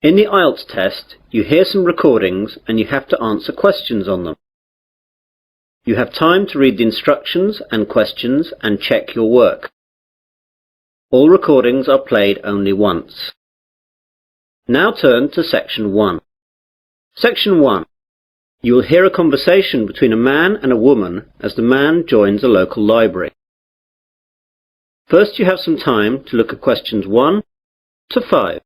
In the IELTS test, you hear some recordings and you have to answer questions on them. You have time to read the instructions and questions and check your work. All recordings are played only once. Now turn to Section 1. Section 1. You will hear a conversation between a man and a woman as the man joins a local library. First, you have some time to look at questions 1 to 5.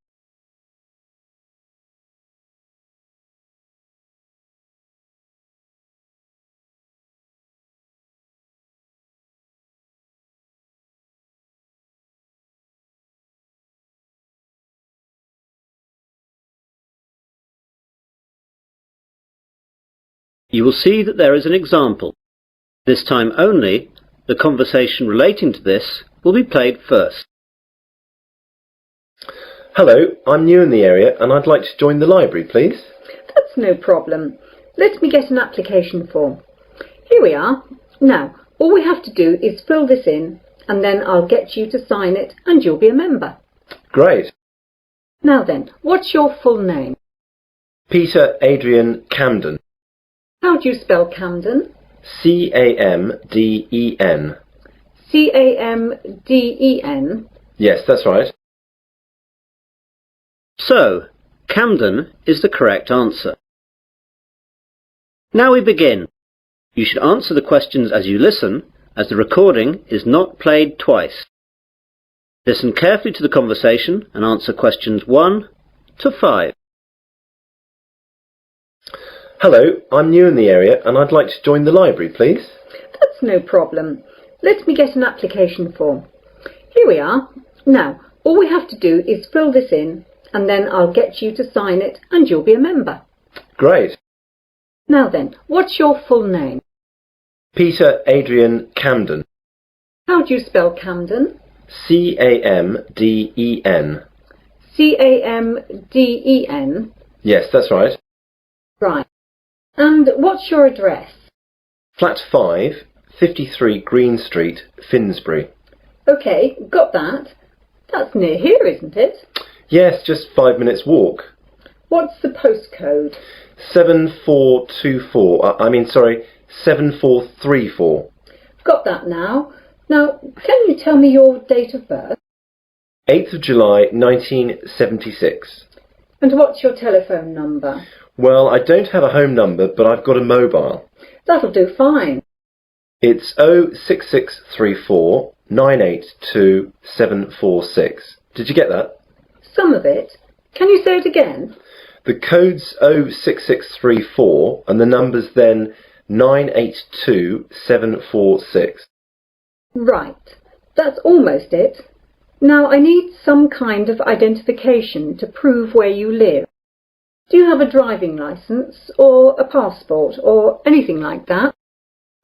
You will see that there is an example. This time only, the conversation relating to this will be played first. Hello, I'm new in the area and I'd like to join the library, please. That's no problem. Let me get an application form. Here we are. Now, all we have to do is fill this in and then I'll get you to sign it and you'll be a member. Great. Now then, what's your full name? Peter Adrian Camden. How do you spell Camden? C-A-M-D-E-N. C-A-M-D-E-N? Yes, that's right. So, Camden is the correct answer. Now we begin. You should answer the questions as you listen, as the recording is not played twice. Listen carefully to the conversation and answer questions 1 to 5. Hello, I'm new in the area and I'd like to join the library, please. That's no problem. Let me get an application form. Here we are. Now, all we have to do is fill this in and then I'll get you to sign it and you'll be a member. Great. Now then, what's your full name? Peter Adrian Camden. How do you spell Camden? C-A-M-D-E-N. C-A-M-D-E-N? Yes, that's right. Right. And what's your address? Flat 5, 53 Green Street, Finsbury. OK, got that. That's near here, isn't it? Yes, just 5 minutes walk. What's the postcode? 7434. Got that now. Now, can you tell me your date of birth? 8th of July 1976. And what's your telephone number? Well, I don't have a home number, but I've got a mobile. That'll do fine. It's 06634 982 746. Did you get that? Some of it. Can you say it again? The code's 06634 and the number's then 982 746. Right. That's almost it. Now I need some kind of identification to prove where you live. Do you have a driving licence or a passport or anything like that?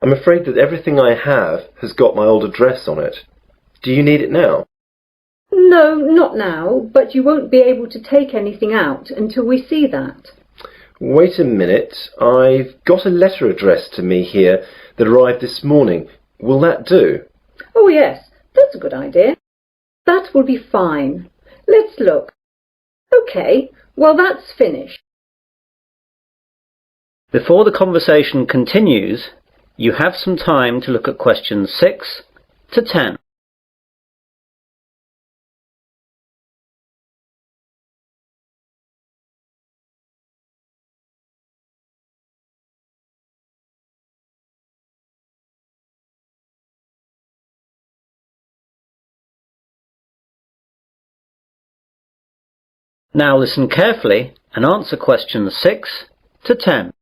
I'm afraid that everything I have has got my old address on it. Do you need it now? No, not now, but you won't be able to take anything out until we see that. Wait a minute. I've got a letter addressed to me here that arrived this morning. Will that do? Oh yes, that's a good idea. That will be fine. Let's look. OK, well that's finished. Before the conversation continues, you have some time to look at questions 6 to 10. Now listen carefully and answer questions 6 to 10.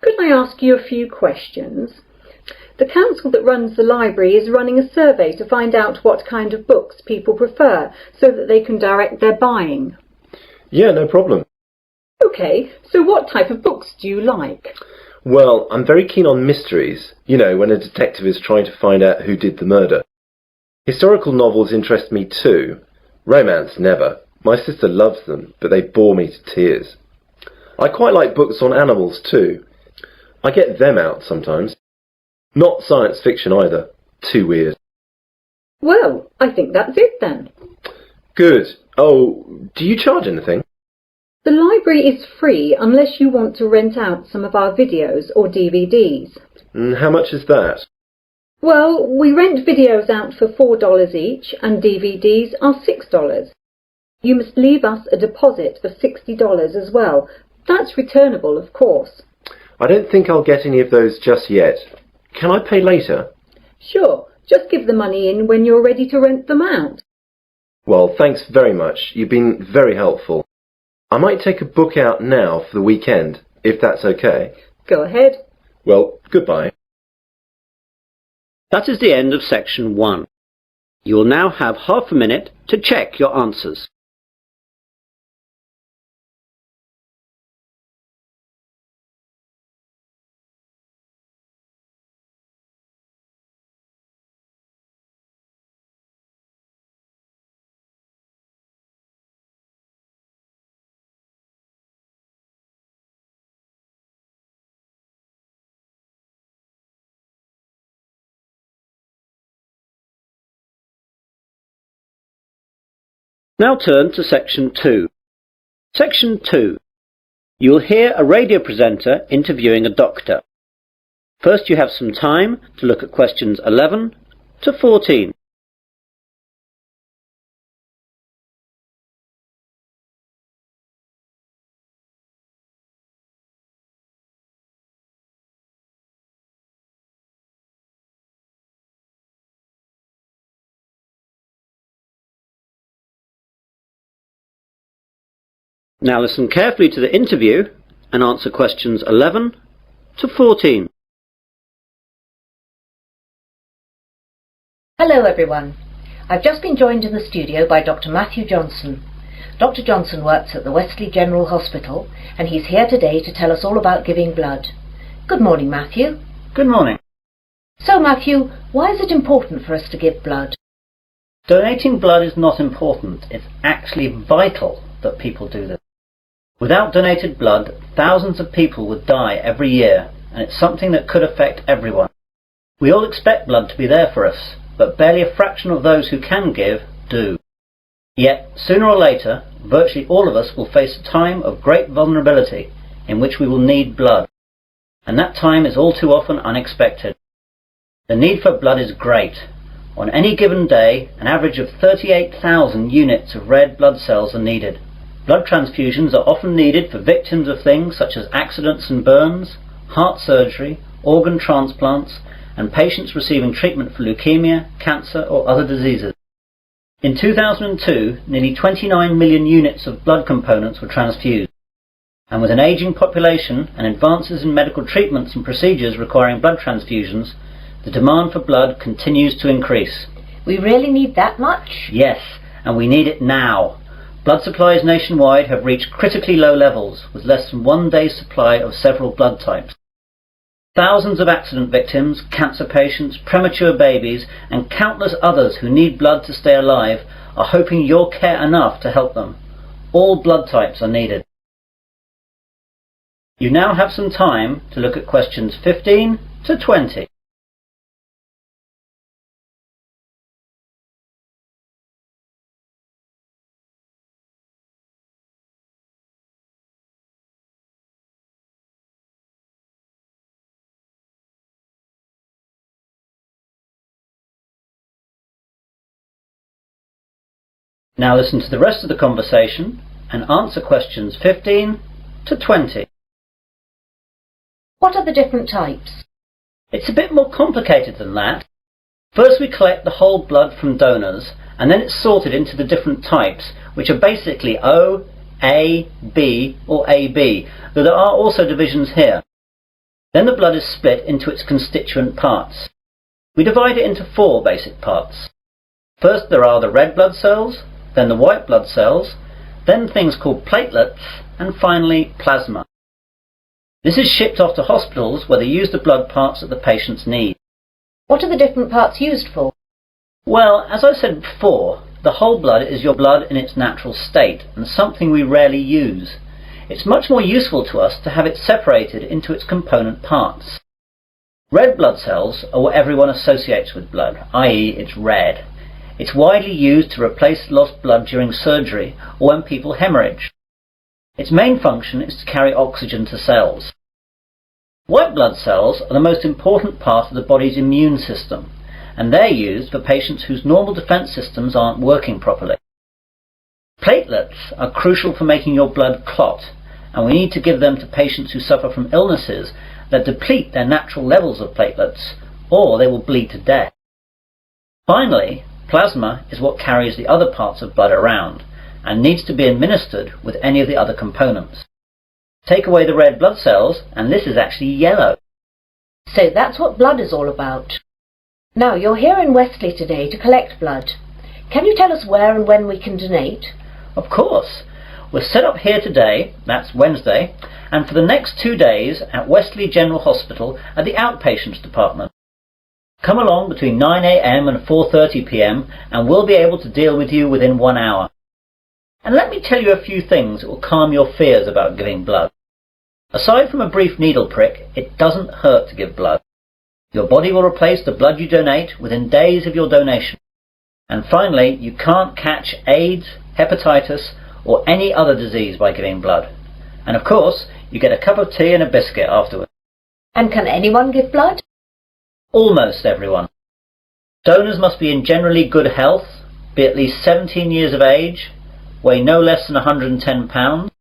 Could I ask you a few questions? The council that runs the library is running a survey to find out what kind of books people prefer so that they can direct their buying. Yeah, no problem. OK, so what type of books do you like? Well, I'm very keen on mysteries. You know, when a detective is trying to find out who did the murder. Historical novels interest me too. Romance, never. My sister loves them, but they bore me to tears. I quite like books on animals too. I get them out sometimes. Not science fiction either. Too weird. Well, I think that's it then. Good. Oh, do you charge anything? The library is free unless you want to rent out some of our videos or DVDs. How much is that? Well, we rent videos out for $4 each and DVDs are $6. You must leave us a deposit of $60 as well. That's returnable, of course. I don't think I'll get any of those just yet. Can I pay later? Sure, just give the money in when you're ready to rent them out. Well, thanks very much. You've been very helpful. I might take a book out now for the weekend, if that's okay. Go ahead. Well, goodbye. That is the end of section 1. You will now have half a minute to check your answers. Now turn to section 2. Section 2. You will hear a radio presenter interviewing a doctor. First you have some time to look at questions 11 to 14. Now listen carefully to the interview and answer questions 11 to 14. Hello everyone. I've just been joined in the studio by Dr. Matthew Johnson. Dr. Johnson works at the Westgate General Hospital and he's here today to tell us all about giving blood. Good morning, Matthew. Good morning. So Matthew, why is it important for us to give blood? Donating blood is not important. It's actually vital that people do this. Without donated blood, thousands of people would die every year, and it's something that could affect everyone. We all expect blood to be there for us, but barely a fraction of those who can give do. Yet, sooner or later, virtually all of us will face a time of great vulnerability in which we will need blood. And that time is all too often unexpected. The need for blood is great. On any given day, an average of 38,000 units of red blood cells are needed. Blood transfusions are often needed for victims of things such as accidents and burns, heart surgery, organ transplants, and patients receiving treatment for leukemia, cancer or other diseases. In 2002, nearly 29 million units of blood components were transfused. And with an ageing population and advances in medical treatments and procedures requiring blood transfusions, the demand for blood continues to increase. We really need that much? Yes, and we need it now. Blood supplies nationwide have reached critically low levels, with less than 1 day's supply of several blood types. Thousands of accident victims, cancer patients, premature babies, and countless others who need blood to stay alive are hoping you'll care enough to help them. All blood types are needed. You now have some time to look at questions 15 to 20. Now listen to the rest of the conversation and answer questions 15 to 20. What are the different types? It's a bit more complicated than that. First we collect the whole blood from donors and then it's sorted into the different types, which are basically O, A, B or AB, though there are also divisions here. Then the blood is split into its constituent parts. We divide it into 4 basic parts. First there are the red blood cells, then the white blood cells, then things called platelets, and finally plasma. This is shipped off to hospitals where they use the blood parts that the patients need. What are the different parts used for? Well, as I said before, the whole blood is your blood in its natural state, and something we rarely use. It's much more useful to us to have it separated into its component parts. Red blood cells are what everyone associates with blood, i.e. it's red. It's widely used to replace lost blood during surgery or when people hemorrhage. Its main function is to carry oxygen to cells. White blood cells are the most important part of the body's immune system, and they're used for patients whose normal defense systems aren't working properly. Platelets are crucial for making your blood clot, and we need to give them to patients who suffer from illnesses that deplete their natural levels of platelets, or they will bleed to death. Finally, plasma is what carries the other parts of blood around, and needs to be administered with any of the other components. Take away the red blood cells, and this is actually yellow. So that's what blood is all about. Now, you're here in Westley today to collect blood. Can you tell us where and when we can donate? Of course. We're set up here today, that's Wednesday, and for the next 2 days at Westley General Hospital at the outpatients department. Come along between 9 a.m. and 4:30 p.m. and we'll be able to deal with you within 1 hour. And let me tell you a few things that will calm your fears about giving blood. Aside from a brief needle prick, it doesn't hurt to give blood. Your body will replace the blood you donate within days of your donation. And finally, you can't catch AIDS, hepatitis, or any other disease by giving blood. And of course, you get a cup of tea and a biscuit afterwards. And can anyone give blood? Almost everyone. Donors must be in generally good health, be at least 17 years of age, weigh no less than 110 pounds,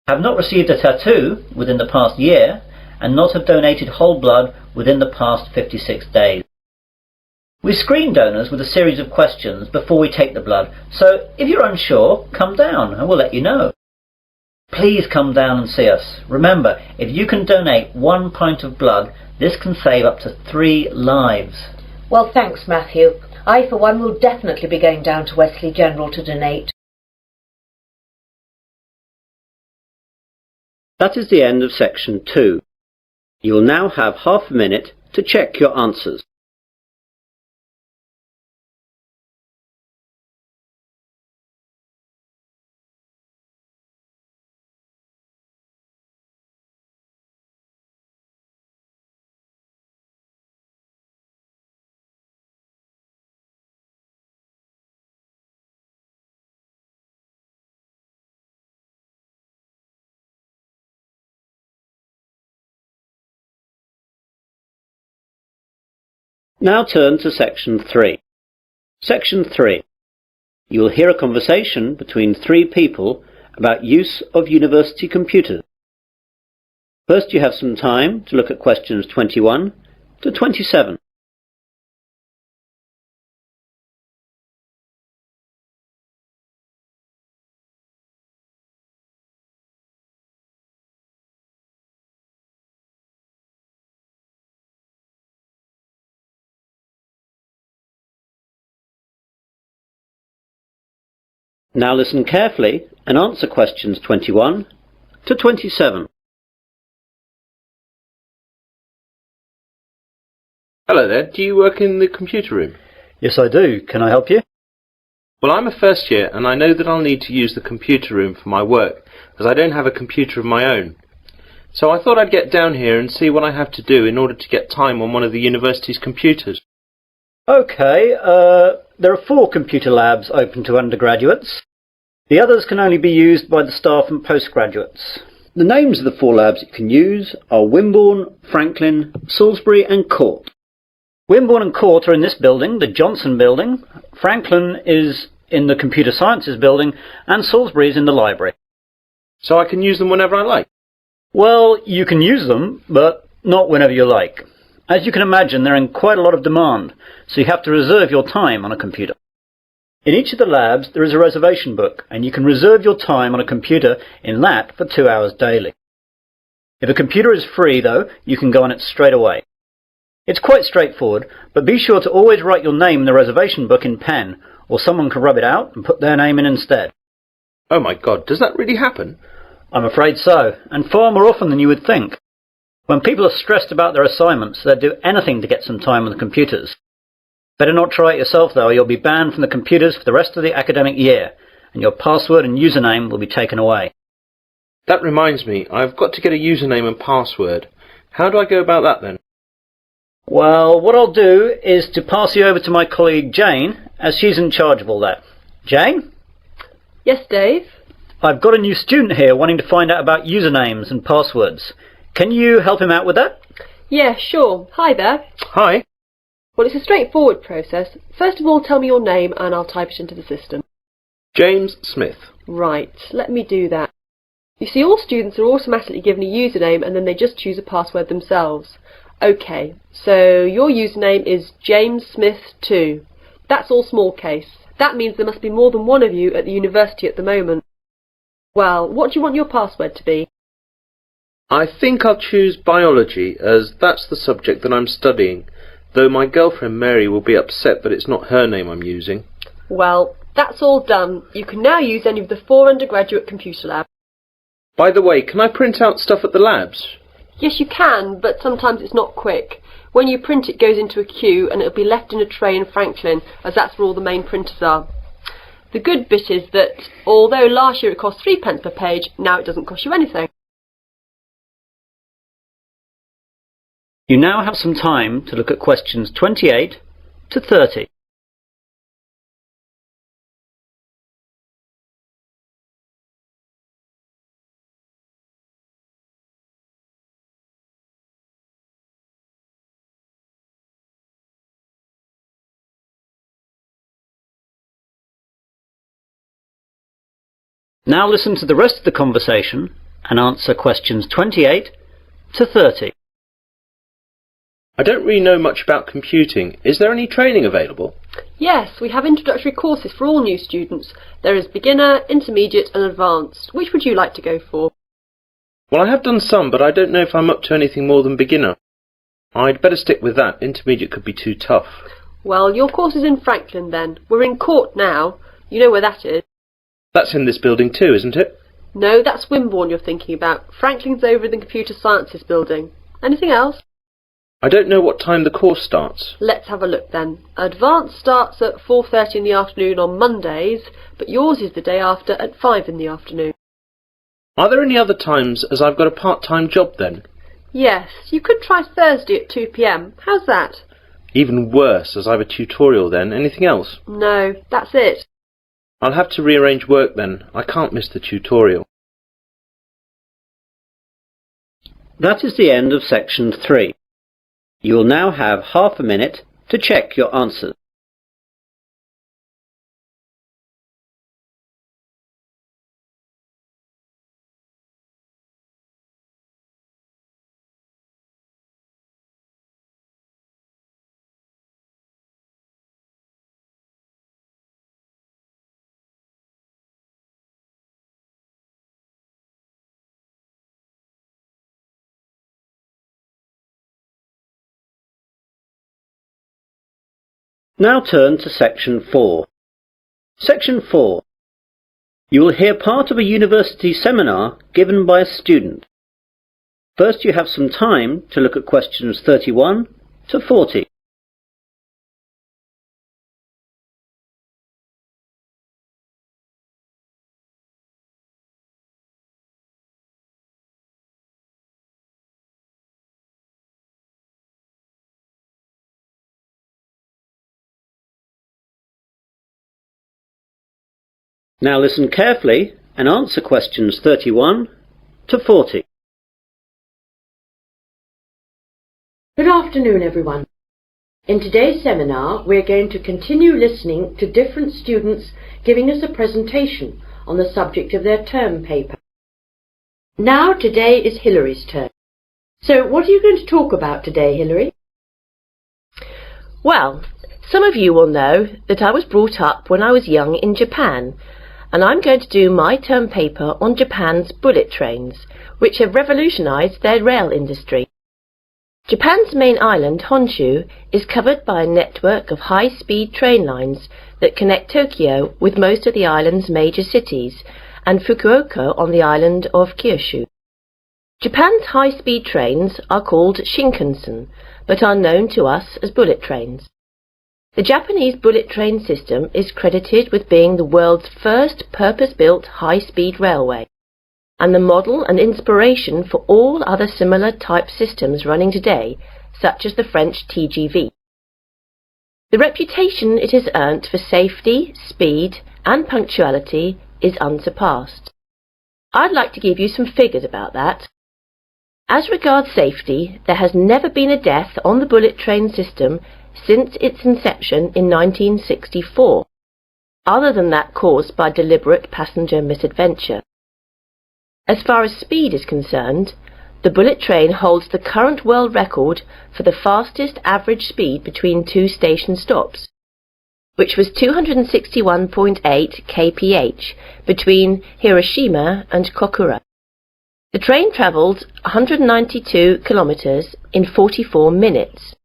have not received a tattoo within the past year, and not have donated whole blood within the past 56 days. We screen donors with a series of questions before we take the blood, so if you're unsure, come down and we'll let you know. Please come down and see us. Remember, if you can donate 1 pint of blood, this can save up to 3 lives. Well, thanks, Matthew. I, for one, will definitely be going down to Westley General to donate. That is the end of section 2. You will now have half a minute to check your answers. Now turn to section 3. Section 3. You will hear a conversation between 3 people about use of university computers. First, you have some time to look at questions 21 to 27. Now listen carefully and answer questions 21 to 27. Hello there, do you work in the computer room? Yes, I do. Can I help you? Well, I'm a first year and I know that I'll need to use the computer room for my work, as I don't have a computer of my own. So I thought I'd get down here and see what I have to do in order to get time on one of the university's computers. Okay, there are 4 computer labs open to undergraduates. The others can only be used by the staff and postgraduates. The names of the 4 labs you can use are Wimborne, Franklin, Salisbury and Court. Wimborne and Court are in this building, the Johnson building. Franklin is in the Computer Sciences building and Salisbury is in the library. So I can use them whenever I like? Well, you can use them, but not whenever you like. As you can imagine, they're in quite a lot of demand, so you have to reserve your time on a computer. In each of the labs, there is a reservation book, and you can reserve your time on a computer in that for 2 hours daily. If a computer is free, though, you can go on it straight away. It's quite straightforward, but be sure to always write your name in the reservation book in pen, or someone can rub it out and put their name in instead. Oh my God, does that really happen? I'm afraid so, and far more often than you would think. When people are stressed about their assignments, they'll do anything to get some time on the computers. Better not try it yourself, though, or you'll be banned from the computers for the rest of the academic year, and your password and username will be taken away. That reminds me, I've got to get a username and password. How do I go about that then? Well, what I'll do is to pass you over to my colleague Jane, as she's in charge of all that. Jane? Yes, Dave? I've got a new student here wanting to find out about usernames and passwords. Can you help him out with that? Yeah, sure. Hi there. Hi. Well, it's a straightforward process. First of all, tell me your name and I'll type it into the system. James Smith. Right, let me do that. You see, all students are automatically given a username and then they just choose a password themselves. OK, so your username is JamesSmith2. That's all small case. That means there must be more than one of you at the university at the moment. Well, what do you want your password to be? I think I'll choose biology, as that's the subject that I'm studying, though my girlfriend Mary will be upset that it's not her name I'm using. Well, that's all done. You can now use any of the 4 undergraduate computer labs. By the way, can I print out stuff at the labs? Yes, you can, but sometimes it's not quick. When you print, it goes into a queue and it'll be left in a tray in Franklin, as that's where all the main printers are. The good bit is that, although last year it cost 3p per page, now it doesn't cost you anything. You now have some time to look at questions 28 to 30. Now listen to the rest of the conversation and answer questions 28 to 30. I don't really know much about computing. Is there any training available? Yes, we have introductory courses for all new students. There is beginner, intermediate and advanced. Which would you like to go for? Well, I have done some, but I don't know if I'm up to anything more than beginner. I'd better stick with that. Intermediate could be too tough. Well, your course is in Franklin then. We're in Court now. You know where that is? That's in this building too, isn't it? No, that's Wimborne you're thinking about. Franklin's over in the Computer Sciences building. Anything else? I don't know what time the course starts. Let's have a look then. Advanced starts at 4:30 in the afternoon on Mondays, but yours is the day after at 5 in the afternoon. Are there any other times, as I've got a part-time job then? Yes, you could try Thursday at 2 p.m. How's that? Even worse, as I've a tutorial then. Anything else? No, that's it. I'll have to rearrange work then. I can't miss the tutorial. That is the end of section 3. You will now have half a minute to check your answers. Now turn to section 4. Section 4. You will hear part of a university seminar given by a student. First you have some time to look at questions 31 to 40. Now listen carefully and answer questions 31 to 40. Good afternoon, everyone. In today's seminar, we're going to continue listening to different students giving us a presentation on the subject of their term paper. Now, today is Hillary's turn. So, what are you going to talk about today, Hillary? Well, some of you will know that I was brought up when I was young in Japan, and I'm going to do my term paper on Japan's bullet trains, which have revolutionized their rail industry. Japan's main island, Honshu, is covered by a network of high-speed train lines that connect Tokyo with most of the island's major cities and Fukuoka on the island of Kyushu. Japan's high-speed trains are called Shinkansen, but are known to us as bullet trains. The Japanese bullet train system is credited with being the world's first purpose-built high-speed railway, and the model and inspiration for all other similar type systems running today, such as the French TGV. The reputation it has earned for safety, speed and punctuality is unsurpassed. I'd like to give you some figures about that. As regards safety, there has never been a death on the bullet train system since its inception in 1964, other than that caused by deliberate passenger misadventure. As far as speed is concerned, the bullet train holds the current world record for the fastest average speed between two station stops, which was 261.8 kph between Hiroshima and Kokura. The train travelled 192 kilometres in 44 minutes.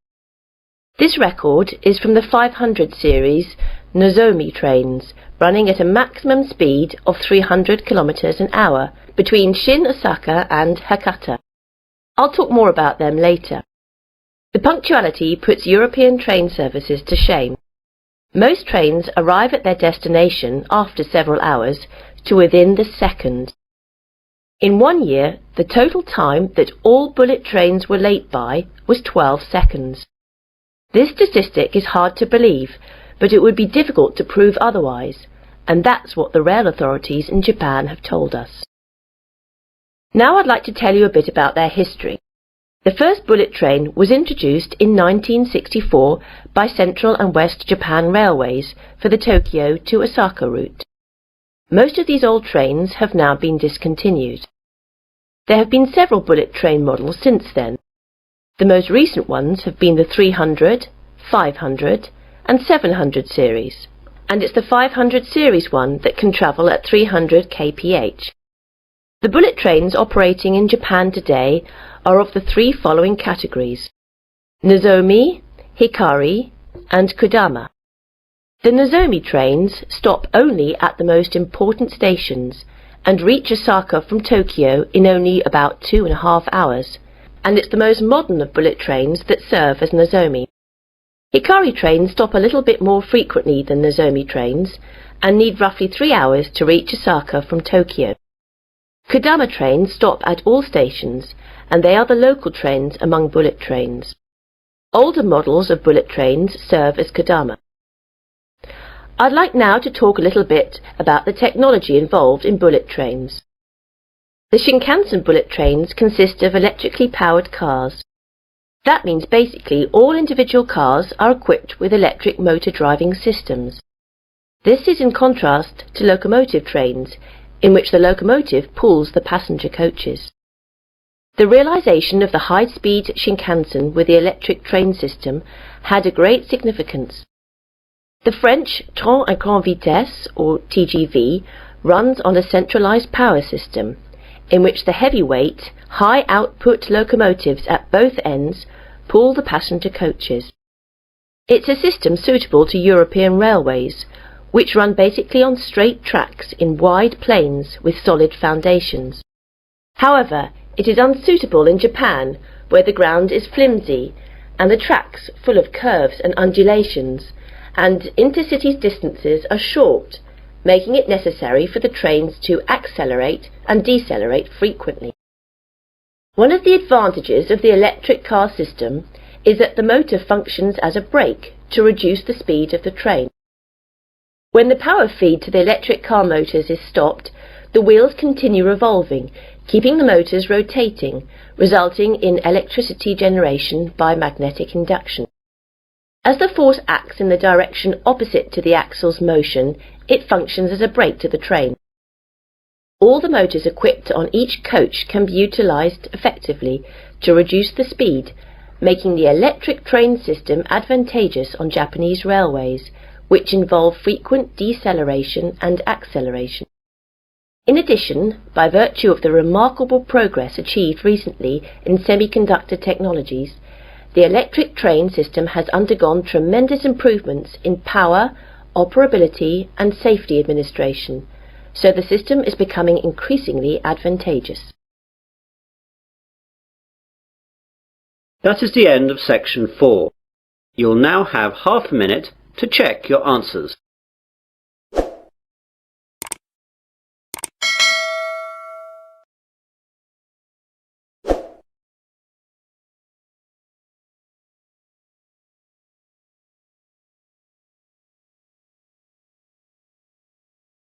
This record is from the 500 series Nozomi trains, running at a maximum speed of 300 kilometres an hour between Shin Osaka and Hakata. I'll talk more about them later. The punctuality puts European train services to shame. Most trains arrive at their destination after several hours to within the second. In 1 year, the total time that all bullet trains were late by was 12 seconds. This statistic is hard to believe, but it would be difficult to prove otherwise, and that's what the rail authorities in Japan have told us. Now I'd like to tell you a bit about their history. The first bullet train was introduced in 1964 by Central and West Japan Railways for the Tokyo to Osaka route. Most of these old trains have now been discontinued. There have been several bullet train models since then. The most recent ones have been the 300, 500 and 700 series, and it's the 500 series one that can travel at 300 kph. The bullet trains operating in Japan today are of the three following categories: Nozomi, Hikari and Kodama. The Nozomi trains stop only at the most important stations and reach Osaka from Tokyo in only about 2.5 hours, and it's the most modern of bullet trains that serve as Nozomi. Hikari trains stop a little bit more frequently than Nozomi trains and need roughly 3 hours to reach Osaka from Tokyo. Kodama trains stop at all stations, and they are the local trains among bullet trains. Older models of bullet trains serve as Kodama. I'd like now to talk a little bit about the technology involved in bullet trains. The Shinkansen bullet trains consist of electrically powered cars. That means basically all individual cars are equipped with electric motor driving systems. This is in contrast to locomotive trains, in which the locomotive pulls the passenger coaches. The realization of the high-speed Shinkansen with the electric train system had a great significance. The French Train à grande vitesse, or TGV, runs on a centralized power system, in which the heavyweight, high-output locomotives at both ends pull the passenger coaches. It's a system suitable to European railways, which run basically on straight tracks in wide plains with solid foundations. However, it is unsuitable in Japan, where the ground is flimsy and the tracks full of curves and undulations, and intercity distances are short, making it necessary for the trains to accelerate and decelerate frequently. One of the advantages of the electric car system is that the motor functions as a brake to reduce the speed of the train. When the power feed to the electric car motors is stopped, the wheels continue revolving, keeping the motors rotating, resulting in electricity generation by magnetic induction. As the force acts in the direction opposite to the axle's motion, it functions as a brake to the train. All the motors equipped on each coach can be utilized effectively to reduce the speed, making the electric train system advantageous on Japanese railways, which involve frequent deceleration and acceleration. In addition, by virtue of the remarkable progress achieved recently in semiconductor technologies, the electric train system has undergone tremendous improvements in power, operability and safety administration, so the system is becoming increasingly advantageous. That is the end of section 4. You'll now have half a minute to check your answers.